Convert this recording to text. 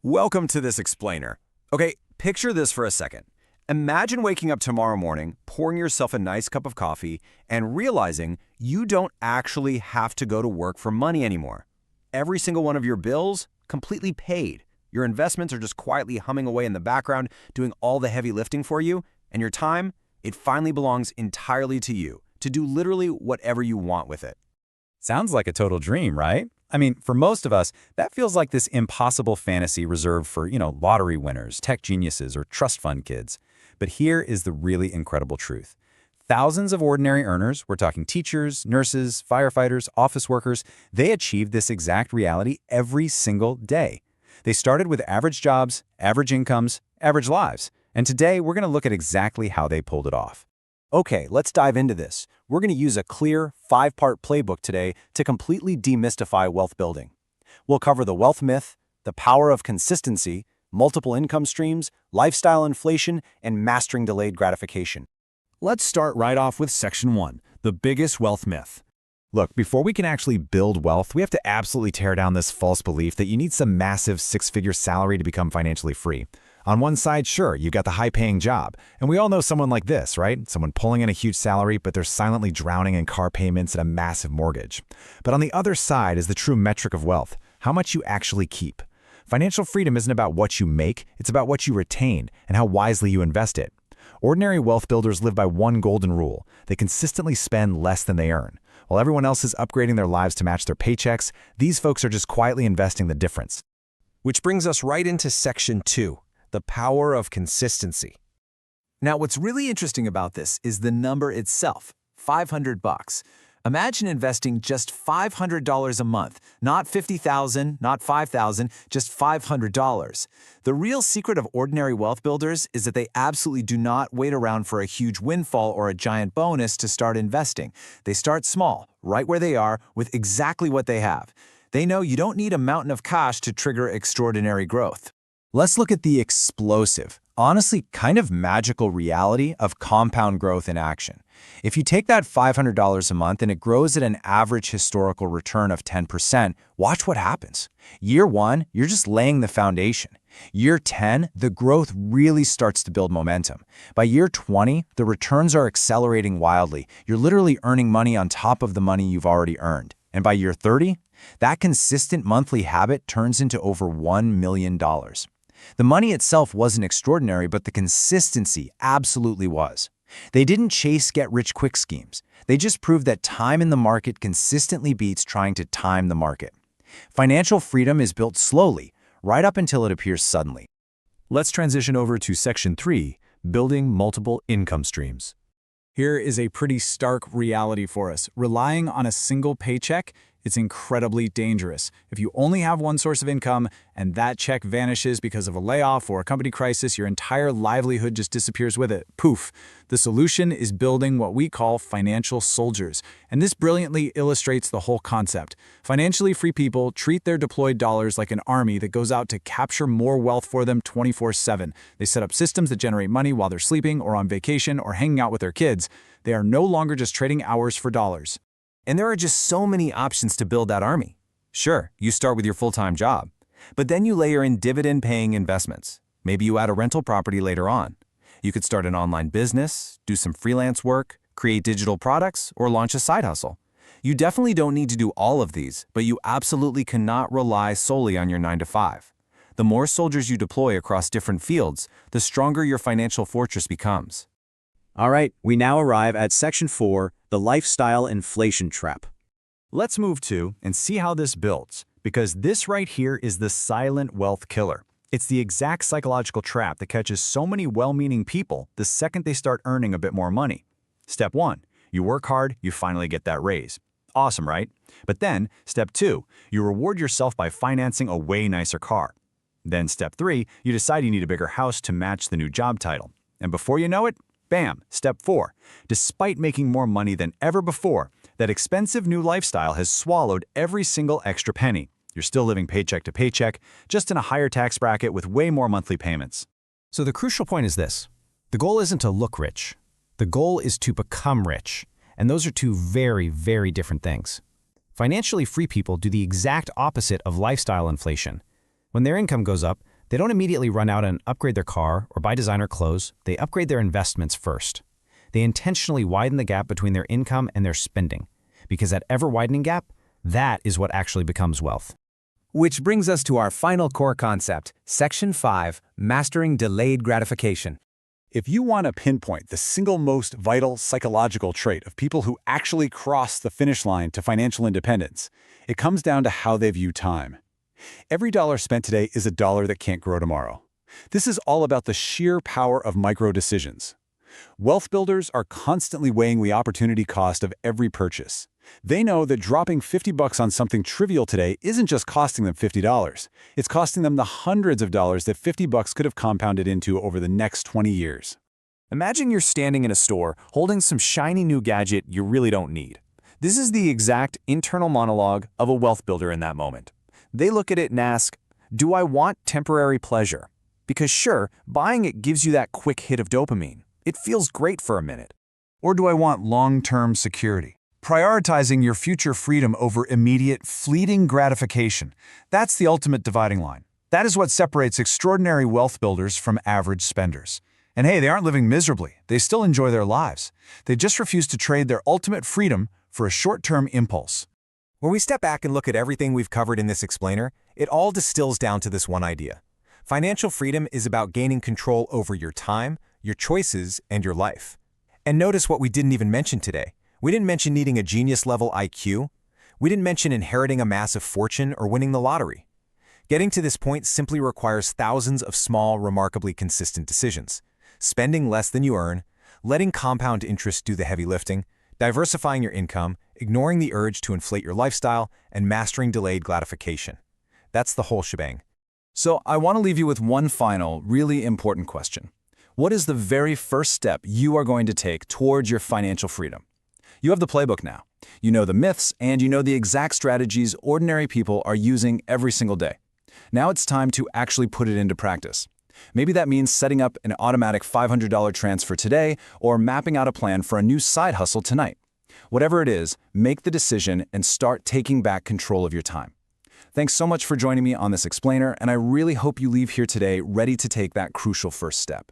Welcome to this explainer. Okay, picture this for a second. Imagine waking up tomorrow morning, pouring yourself a nice cup of coffee, and realizing you don't actually have to go to work for money anymore. Every single one of your bills, completely paid. Your investments are just quietly humming away in the background, doing all the heavy lifting for you, and your time, it finally belongs entirely to you, to do literally whatever you want with it. Sounds like a total dream, right? I mean, for most of us, that feels like this impossible fantasy reserved for, lottery winners, tech geniuses, or trust fund kids. But here is the really incredible truth. Thousands of ordinary earners, we're talking teachers, nurses, firefighters, office workers, they achieved this exact reality every single day. They started with average jobs, average incomes, average lives. And today, we're going to look at exactly how they pulled it off. Okay, let's dive into this. We're going to use a clear, 5-part playbook today to completely demystify wealth building. We'll cover the wealth myth, the power of consistency, multiple income streams, lifestyle inflation, and mastering delayed gratification. Let's start right off with Section 1, the biggest wealth myth. Look, before we can actually build wealth, we have to absolutely tear down this false belief that you need some massive 6-figure salary to become financially free. On one side, sure, you've got the high-paying job. And we all know someone like this, right? Someone pulling in a huge salary, but they're silently drowning in car payments and a massive mortgage. But on the other side is the true metric of wealth, how much you actually keep. Financial freedom isn't about what you make, it's about what you retain and how wisely you invest it. Ordinary wealth builders live by one golden rule. They consistently spend less than they earn. While everyone else is upgrading their lives to match their paychecks, these folks are just quietly investing the difference. Which brings us right into Section 2. The power of consistency. Now, what's really interesting about this is the number itself, $500. Imagine investing just $500 a month, not $50,000, not $5,000, just $500. The real secret of ordinary wealth builders is that they absolutely do not wait around for a huge windfall or a giant bonus to start investing. They start small, right where they are, with exactly what they have. They know you don't need a mountain of cash to trigger extraordinary growth. Let's look at the explosive, honestly kind of magical reality of compound growth in action. If you take that $500 a month and it grows at an average historical return of 10%, watch what happens. Year 1, you're just laying the foundation. Year 10, the growth really starts to build momentum. By year 20, the returns are accelerating wildly. You're literally earning money on top of the money you've already earned. And by year 30, that consistent monthly habit turns into over $1 million. The money itself wasn't extraordinary, but the consistency absolutely was. They didn't chase get-rich-quick schemes. They just proved that time in the market consistently beats trying to time the market. Financial freedom is built slowly, right up until it appears suddenly. Let's transition over to Section 3, building multiple income streams. Here is a pretty stark reality for us. Relying on a single paycheck, it's incredibly dangerous. If you only have one source of income and that check vanishes because of a layoff or a company crisis, your entire livelihood just disappears with it. Poof. The solution is building what we call financial soldiers. And this brilliantly illustrates the whole concept. Financially free people treat their deployed dollars like an army that goes out to capture more wealth for them 24/7. They set up systems that generate money while they're sleeping or on vacation or hanging out with their kids. They are no longer just trading hours for dollars. And there are just so many options to build that army. Sure, you start with your full-time job, but then you layer in dividend-paying investments. Maybe you add a rental property later on. You could start an online business, do some freelance work, create digital products, or launch a side hustle. You definitely don't need to do all of these, but you absolutely cannot rely solely on your 9-to-5. The more soldiers you deploy across different fields, the stronger your financial fortress becomes. All right, we now arrive at Section 4, the lifestyle inflation trap. Let's move to and see how this builds, because this right here is the silent wealth killer. It's the exact psychological trap that catches so many well-meaning people the second they start earning a bit more money. Step 1, you work hard, you finally get that raise. Awesome, right? But then, Step 2, you reward yourself by financing a way nicer car. Then Step 3, you decide you need a bigger house to match the new job title. And before you know it, bam, Step 4. Despite making more money than ever before, that expensive new lifestyle has swallowed every single extra penny. You're still living paycheck to paycheck, just in a higher tax bracket with way more monthly payments. So the crucial point is this. The goal isn't to look rich. The goal is to become rich. And those are two very, very different things. Financially free people do the exact opposite of lifestyle inflation. When their income goes up, They don't immediately run out and upgrade their car or buy designer clothes. They upgrade their investments first. They intentionally widen the gap between their income and their spending, because that ever-widening gap, that is what actually becomes wealth. Which brings us to our final core concept, Section 5, Mastering Delayed Gratification. If you want to pinpoint the single most vital psychological trait of people who actually cross the finish line to financial independence, it comes down to how they view time. Every dollar spent today is a dollar that can't grow tomorrow. This is all about the sheer power of micro decisions. Wealth builders are constantly weighing the opportunity cost of every purchase. They know that dropping $50 on something trivial today isn't just costing them $50. It's costing them the hundreds of dollars that $50 could have compounded into over the next 20 years. Imagine you're standing in a store holding some shiny new gadget you really don't need. This is the exact internal monologue of a wealth builder in that moment. They look at it and ask, do I want temporary pleasure? Because sure, buying it gives you that quick hit of dopamine. It feels great for a minute. Or do I want long-term security? Prioritizing your future freedom over immediate, fleeting gratification. That's the ultimate dividing line. That is what separates extraordinary wealth builders from average spenders. And hey, they aren't living miserably. They still enjoy their lives. They just refuse to trade their ultimate freedom for a short-term impulse. When we step back and look at everything we've covered in this explainer, it all distills down to this one idea. Financial freedom is about gaining control over your time, your choices, and your life. And notice what we didn't even mention today. We didn't mention needing a genius-level IQ. We didn't mention inheriting a massive fortune or winning the lottery. Getting to this point simply requires thousands of small, remarkably consistent decisions. Spending less than you earn, letting compound interest do the heavy lifting, diversifying your income, ignoring the urge to inflate your lifestyle, and mastering delayed gratification. That's the whole shebang. So I want to leave you with one final, really important question. What is the very first step you are going to take towards your financial freedom? You have the playbook now. You know the myths, and you know the exact strategies ordinary people are using every single day. Now it's time to actually put it into practice. Maybe that means setting up an automatic $500 transfer today or mapping out a plan for a new side hustle tonight. Whatever it is, make the decision and start taking back control of your time. Thanks so much for joining me on this explainer, and I really hope you leave here today ready to take that crucial first step.